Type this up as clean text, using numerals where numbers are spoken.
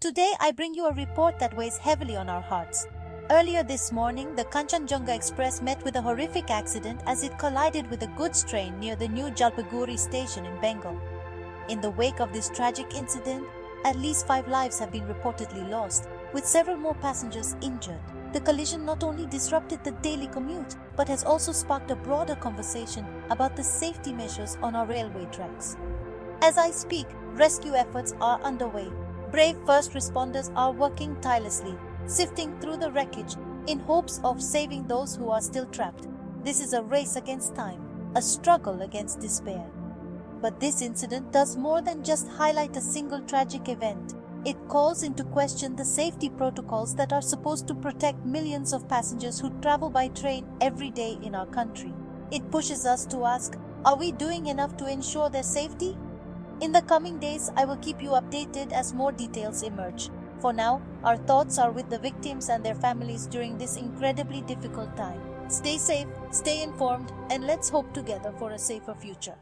Today, I bring you a report that weighs heavily on our hearts. Earlier this morning, the Kanchanjunga Express met with a horrific accident as it collided with a goods train near the new Jalpaiguri station in Bengal. In the wake of this tragic incident, at least 5 lives have been reportedly lost, with several more passengers injured. The collision not only disrupted the daily commute, but has also sparked a broader conversation about the safety measures on our railway tracks. As I speak, rescue efforts are underway. Brave first responders are working tirelessly, sifting through the wreckage in hopes of saving those who are still trapped. This is a race against time, a struggle against despair. But this incident does more than just highlight a single tragic event. It calls into question the safety protocols that are supposed to protect millions of passengers who travel by train every day in our country. It pushes us to ask, are we doing enough to ensure their safety? In the coming days, I will keep you updated as more details emerge. For now, our thoughts are with the victims and their families during this incredibly difficult time. Stay safe, stay informed, and let's hope together for a safer future.